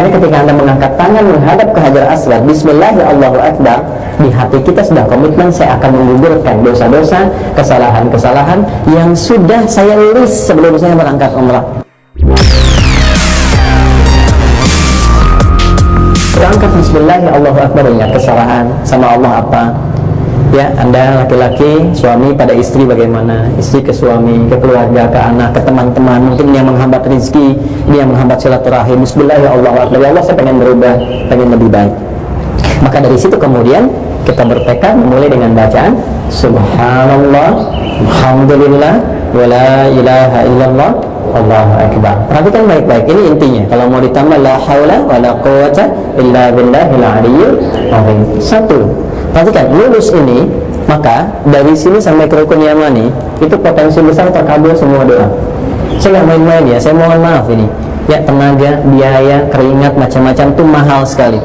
Makanya ketika Anda mengangkat tangan menghadap ke Hajar Aswad, Bismillahirrahmanirrahim, Allahu Akbar, di hati kita sudah komitmen, saya akan menggugurkan dosa-dosa, kesalahan-kesalahan yang sudah saya list sebelum saya berangkat umrah. Berangkat Bismillahirrahmanirrahim, Allahu Akbar, ingat kesalahan sama Allah apa? Ya, Anda laki-laki, suami pada istri bagaimana? Istri ke suami, ke keluarga, ke anak, ke teman-teman. Mungkin yang menghambat rezeki, ini yang menghambat silaturahim. Bismillahirrahmanirrahim, Allahu Akbar, ya Allah, saya pengen berubah, pengen lebih baik. Maka dari situ kemudian kita bertekad memulai dengan bacaan Subhanallah, Alhamdulillah, wa la ilaha illallah, Allahu Akbar. Perhatikan baik-baik, ini intinya. Kalau mau ditambah la haula wa la quwwata illa billahil aliyyil azim. Satu, perhatikan, lulus ini, maka dari sini sampai ke rukun yamani itu potensi besar terkabul semua doa. Saya nggak main-main ya, saya mohon maaf ini ya, tenaga, biaya, keringat, macam-macam itu mahal sekali.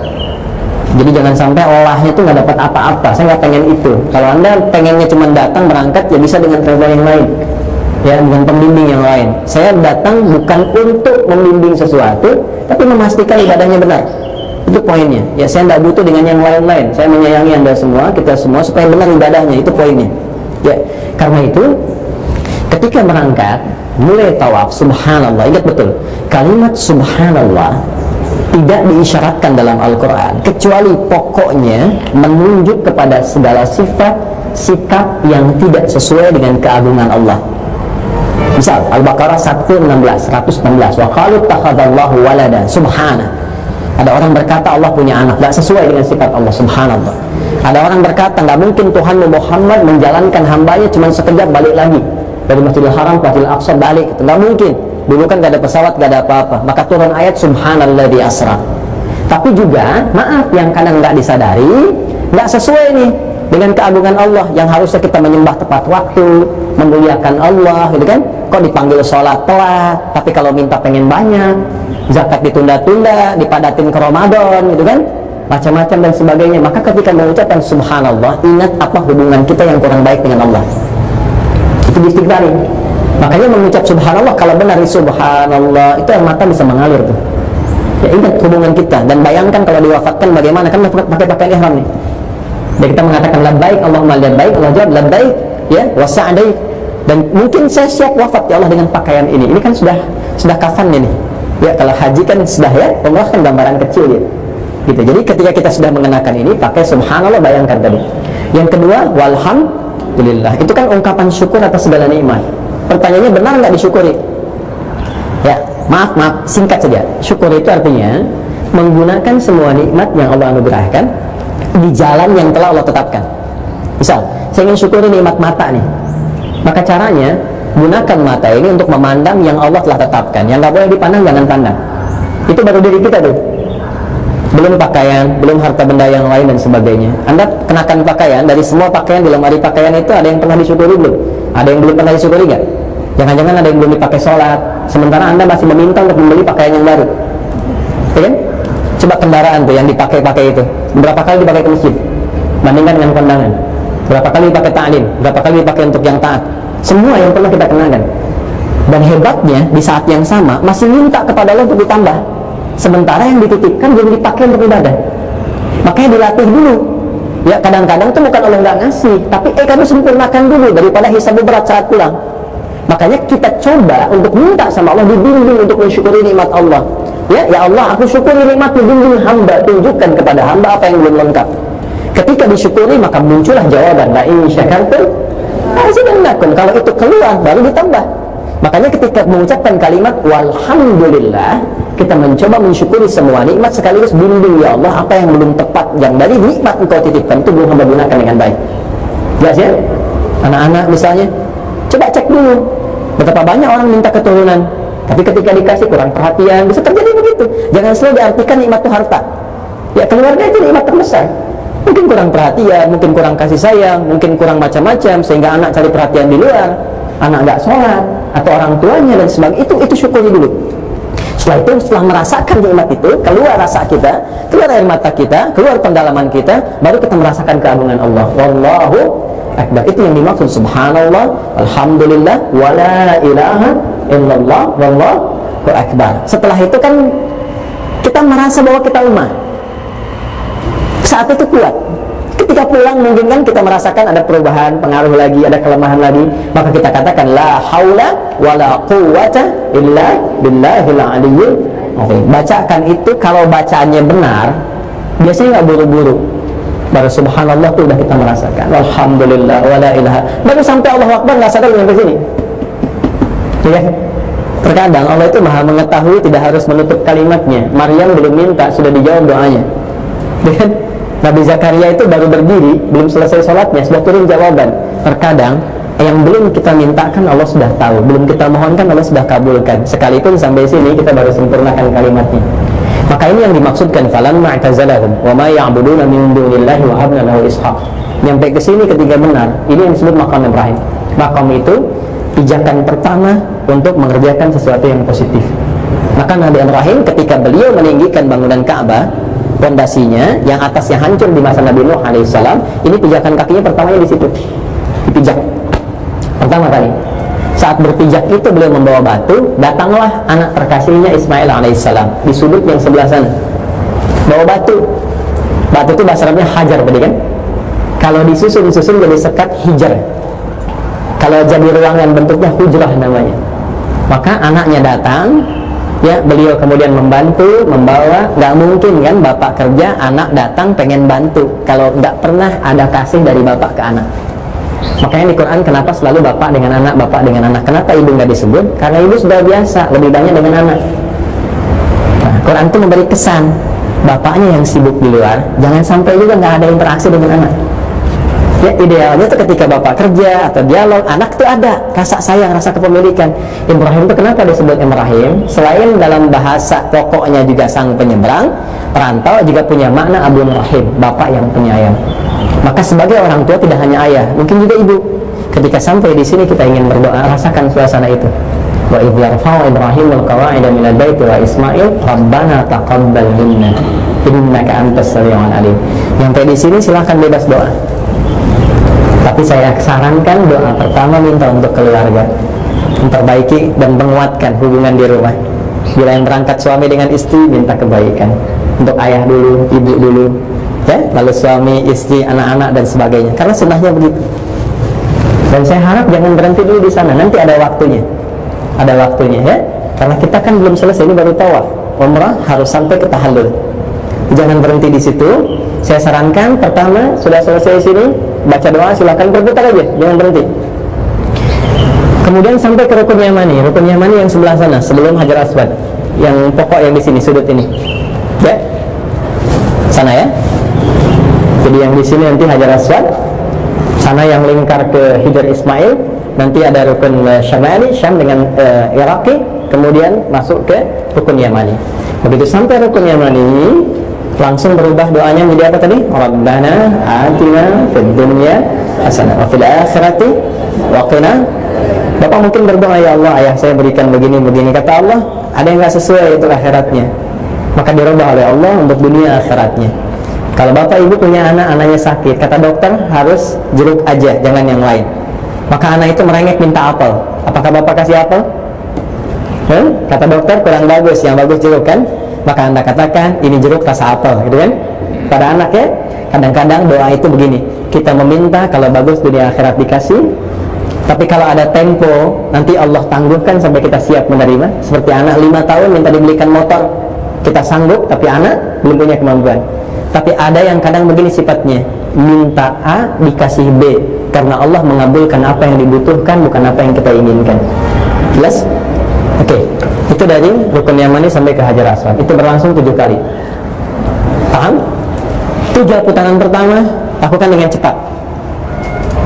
Jadi jangan sampai olahnya itu nggak dapat apa-apa. Saya nggak pengen itu. Kalau Anda pengennya cuma datang berangkat, ya bisa dengan travel yang lain, ya, dengan pembimbing yang lain. Saya datang bukan untuk membimbing sesuatu, tapi memastikan ibadahnya benar. Itu poinnya. Ya, saya tidak butuh dengan yang lain-lain. Saya menyayangi Anda semua, kita semua, supaya benar ibadahnya. Itu poinnya. Ya, karena itu ketika berangkat mulai tawaf, subhanallah, ingat betul, kalimat subhanallah tidak diisyaratkan dalam Al-Quran, kecuali pokoknya menunjuk kepada segala sifat, sikap yang tidak sesuai dengan keagungan Allah. Misal Al-Baqarah 116, wa qalu takhadallahu walada, subhana. Ada orang berkata Allah punya anak, tidak sesuai dengan sifat Allah, subhanallah. Ada orang berkata nggak mungkin Tuhan Muhammad menjalankan hambanya cuma sekejap balik lagi dari Masjidil Haram ke Masjidil Aqsa, balik, itu nggak mungkin. Dulu kan gak ada pesawat, gak ada apa-apa, maka turun ayat subhanalladzi asra. Tapi juga maaf, yang kadang nggak disadari, nggak sesuai nih dengan keagungan Allah yang harusnya kita menyembah tepat waktu, memuliakan Allah, gitu kan? Kok dipanggil sholat telat, tapi kalau minta pengen banyak, zakat ditunda-tunda, dipadatin ke Ramadan, gitu kan? Macam-macam dan sebagainya. Maka ketika mengucapkan subhanallah, ingat apa hubungan kita yang kurang baik dengan Allah. Itu diistighfari. Makanya mengucap subhanallah, kalau benar subhanallah, itu air mata bisa mengalir tuh. Ya, ingat hubungan kita, dan bayangkan kalau diwafatkan bagaimana, kan pakai pakaian ihram nih. Dan kita mengatakan labbaik Allahumma labbaik, Allah jawab labbaik, ya, wa sa'daik. Dan mungkin saya siap wafat ya Allah dengan pakaian ini. Ini kan sudah kafan ini. Ya, kalau haji kan sudah, ya, umrah kan gambaran kecil ya. Gitu. Jadi ketika kita sudah mengenakan ini, pakai subhanallah, bayangkan tadi. Yang kedua, walhamdulillah. Itu kan ungkapan syukur atas segala nikmat. Pertanyaannya, benar nggak disyukuri? Ya, maaf, singkat saja. Syukur itu artinya menggunakan semua nikmat yang Allah anugerahkan di jalan yang telah Allah tetapkan. Misal, saya ingin syukuri nikmat mata nih. Maka caranya, gunakan mata ini untuk memandang yang Allah telah tetapkan. Yang nggak boleh dipandang, jangan pandang. Itu baru diri kita tuh. Belum pakaian, belum harta benda yang lain dan sebagainya. Anda kenakan pakaian, dari semua pakaian di lemari pakaian itu ada yang pernah disyukuri belum? Ada yang belum pernah disyukuri nggak? Jangan-jangan ada yang belum dipakai sholat, sementara Anda masih meminta untuk membeli pakaian yang baru, ya kan? Coba kendaraan tuh yang dipakai-pakai itu, berapa kali dipakai ke masjid? Bandingkan dengan kondangan. Berapa kali dipakai ta'lim? Berapa kali dipakai untuk yang taat? Semua yang pernah kita kenakan. Dan hebatnya, di saat yang sama masih minta kepada Allah untuk ditambah, sementara yang dititipkan belum dipakai untuk ibadah. Makanya dilatih dulu. Ya, kadang-kadang tuh bukan Allah nggak ngasih, tapi kamu sempurnakan dulu daripada hisab berat saat pulang. Makanya kita coba untuk minta sama Allah, dibimbing untuk mensyukuri nikmat Allah. Ya Allah, aku syukuri nikmat-Mu, bimbing hamba, tunjukkan kepada hamba apa yang belum lengkap. Ketika disyukuri, maka muncullah jawaban, la in syakartum azidannakum. Kalau itu keluar, baru ditambah. Makanya ketika mengucapkan kalimat walhamdulillah, kita mencoba mensyukuri semua nikmat sekaligus bimbing, ya Allah, apa yang belum tepat, yang dari nikmat Engkau titipkan itu belum hamba gunakan dengan baik. Jelas ya? Anak-anak misalnya, coba cek dulu betapa banyak orang minta keturunan, tapi ketika dikasih kurang perhatian. Bisa terjadi begitu. Jangan selalu diartikan nikmat itu harta. Ya, keluarga itu nikmat terbesar. Mungkin kurang perhatian, mungkin kurang kasih sayang, mungkin kurang macam-macam, sehingga anak cari perhatian di luar, anak nggak sholat, atau orang tuanya dan sebagainya. Itu syukuri dulu. Setelah itu, setelah merasakan nikmat itu, keluar rasa kita, keluar air mata kita, keluar pendalaman kita, baru kita merasakan keagungan Allah. Wallahu akbar. Itu yang dimaksud subhanallah, alhamdulillah, wala ilaha illallah, wallahu akbar. Setelah itu kan Kita merasa bahwa kita lemah. Saat itu kuat. Ketika pulang mungkin kan kita merasakan ada perubahan, pengaruh lagi, ada kelemahan lagi. Maka kita katakan la haula wala quwwata illa billahil aliyyil azim. Bacakan itu, kalau bacaannya benar, biasanya nggak buru-buru. Baru subhanallah tuh udah kita merasakan. Alhamdulillah wala ilaha. Baru sampai Allahu Akbar nggak sadar sampai sini. Ya. Terkadang Allah itu maha mengetahui, tidak harus menutup kalimatnya. Maryam belum minta, sudah dijawab doanya. Dan Nabi Zakaria itu baru berdiri, belum selesai sholatnya, sudah turun jawaban. Terkadang yang belum kita mintakan Allah sudah tahu, belum kita mohonkan Allah sudah kabulkan. Sekalipun sampai sini kita baru sempurnakan kalimatnya. Maka ini yang dimaksudkan falamma i'tazalahum wa ma ya'buduna min dunillahi wa habna lahu ishaq. Sampai ke sini ketika benar, ini yang disebut maqam Ibrahim. Maqam itu pijakan pertama untuk mengerjakan sesuatu yang positif. Maka Nabi Ibrahim ketika beliau meninggikan bangunan Ka'bah, pondasinya yang atasnya hancur di masa Nabi Nuh alaihissalam, ini pijakan kakinya pertamanya di situ, dipijak pertama kali. Saat berpijak itu beliau membawa batu, datanglah anak terkasihnya Ismail alaihissalam di sudut yang sebelah sana, bawa batu. Batu itu bahasa Arabnya hajar tadi kan. Kalau disusun jadi sekat hijar. Kalau jadi ruangan bentuknya hujrah namanya. Maka anaknya datang, ya beliau kemudian membantu, membawa. Nggak mungkin kan bapak kerja, anak datang pengen bantu. Kalau nggak pernah ada kasih dari bapak ke anak. Makanya di Quran kenapa selalu bapak dengan anak, bapak dengan anak? Kenapa ibu nggak disebut? Karena ibu sudah biasa, lebih banyak dengan anak. Nah, Quran itu memberi kesan bapaknya yang sibuk di luar, jangan sampai juga nggak ada interaksi dengan anak. Ya idealnya itu ketika bapak kerja atau dialog, anak itu ada rasa sayang, rasa kepemilikan. Ibrahim itu kenapa disebut Ibrahim? Selain dalam bahasa pokoknya juga sang penyeberang, perantau, juga punya makna Abun Rahim, bapak yang penyayang. Maka sebagai orang tua tidak hanya ayah, mungkin juga ibu. Ketika sampai di sini kita ingin berdoa, rasakan suasana itu. Wa idh yarfa'u Ibrahimul qawa'ida minal baiti wa Ismail Rabbana taqabbal minna innaka antas samiul alim. Sampai di sini silahkan bebas doa. Tapi saya sarankan doa pertama minta untuk keluarga, memperbaiki dan menguatkan hubungan di rumah. Bila yang berangkat suami dengan istri, minta kebaikan untuk ayah dulu, ibu dulu, ya, lalu suami, istri, anak-anak dan sebagainya. Karena sunnahnya begitu. Dan saya harap jangan berhenti dulu di sana. Nanti ada waktunya, ya. Karena kita kan belum selesai, ini baru tawaf. Umrah harus sampai ke tahallul. Jangan berhenti di situ. Saya sarankan pertama sudah selesai sini, baca doa, silakan berputar aja, jangan berhenti. Kemudian sampai ke Rukun Yamani. Rukun Yamani yang sebelah sana, sebelum Hajar Aswad. Yang pokok yang di sini, sudut ini. Ya. Sana ya. Jadi yang di sini nanti Hajar Aswad. Sana yang lingkar ke Hijr Ismail. Nanti ada Rukun Syamali, Syam dengan Iraqi. Kemudian masuk ke Rukun Yamani. Begitu sampai Rukun Yamani, langsung berubah doanya menjadi apa tadi? Rabbana atina fid dunya hasanah wa fil akhirati wa qina. Bapak mungkin berdoa, ya Allah, ayah saya berikan begini. Kata Allah, ada yang nggak sesuai itu akhiratnya. Maka dirubah oleh Allah untuk dunia akhiratnya. Kalau bapak ibu punya anak, anaknya sakit, kata dokter harus jeruk aja, jangan yang lain. Maka anak itu merengek minta apel. Apakah bapak kasih apel? Kata dokter kurang bagus, yang bagus jeruk kan? Maka anda katakan ini jeruk rasa apel, gitu kan? Pada anak ya. Kadang-kadang doa itu begini, kita meminta kalau bagus dunia akhirat dikasih, tapi kalau ada tempo nanti Allah tangguhkan sampai kita siap menerima. Seperti anak 5 tahun minta dibelikan motor, kita sanggup, tapi anak belum punya kemampuan. Tapi ada yang kadang begini sifatnya, minta A dikasih B, karena Allah mengabulkan apa yang dibutuhkan, bukan apa yang kita inginkan. Jelas? Oke. Itu dari Rukun Yamani sampai ke Hajar Aswad. Itu berlangsung 7 kali. Paham? 7 putaran pertama lakukan dengan cepat.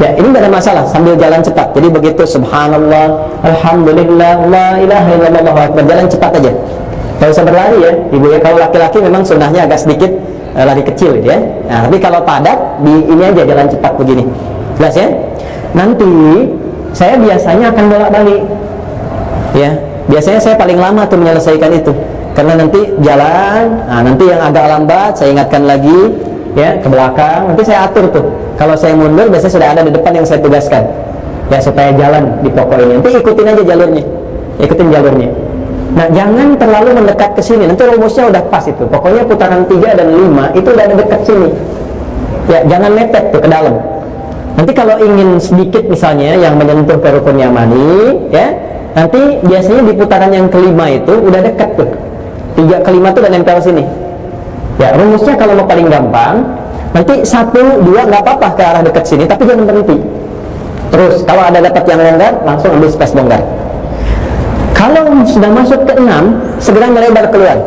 Ya, ini tidak ada masalah sambil jalan cepat. Jadi begitu subhanallah, alhamdulillah, la ilaha illallah, Allahu akbar, jalan cepat aja. Tidak usah berlari ya. Ibu ya, kalau laki-laki memang sunnahnya agak sedikit lari kecil ya. Nah, tapi kalau padat di ini aja jalan cepat begini. Jelas ya? Nanti saya biasanya akan bolak-balik. Ya. Biasanya saya paling lama tuh menyelesaikan itu, karena nanti jalan, nah nanti yang agak lambat saya ingatkan lagi, ya ke belakang, nanti saya atur tuh. Kalau saya mundur, biasanya sudah ada di depan yang saya tugaskan, ya supaya jalan di pokok ini. Nanti ikutin aja jalurnya, ikutin jalurnya. Nah, jangan terlalu mendekat ke sini. Nanti rumusnya udah pas itu. Pokoknya putaran 3 dan 5 itu udah dekat sini. Ya, jangan mepet tuh ke dalam. Nanti kalau ingin sedikit misalnya yang menyentuh ke rukun yamani, ya, nanti biasanya di putaran yang kelima itu udah dekat tuh. 3 ke 5 tuh udah nempel sini. Ya, rumusnya kalau mau paling gampang, nanti 1, 2 nggak apa-apa ke arah dekat sini, tapi jangan berhenti. Terus kalau ada dapat yang longgar, langsung ambil space longgar. Kalau sudah masuk ke 6, segera melebar keluar.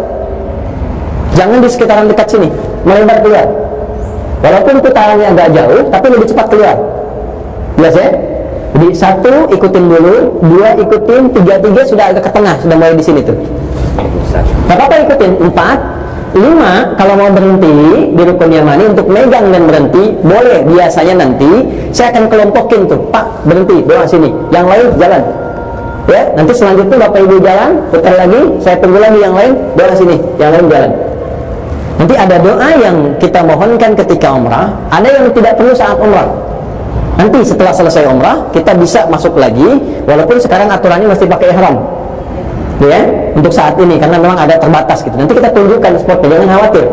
Jangan di sekitaran dekat sini, melebar keluar. Walaupun putarannya agak jauh, tapi lebih cepat keluar. Jelas ya? Jadi 1 ikutin dulu, 2 ikutin, 3 sudah agak ke tengah, sudah mulai di sini tuh. Gak apa-apa ikutin. 4, 5 kalau mau berhenti di rukun yamani untuk megang dan berhenti boleh. Biasanya nanti saya akan kelompokin tuh, Pak berhenti, doa sini, yang lain jalan. Ya, nanti selanjutnya Bapak Ibu jalan, putar lagi, saya tunggu lagi yang lain, doa sini, yang lain jalan. Nanti ada doa yang kita mohonkan ketika umrah, ada yang tidak perlu saat umrah. Nanti setelah selesai umrah, kita bisa masuk lagi, walaupun sekarang aturannya masih pakai ihram. Ya, untuk saat ini, karena memang ada terbatas gitu. Nanti kita tunjukkan spotnya, jangan khawatir.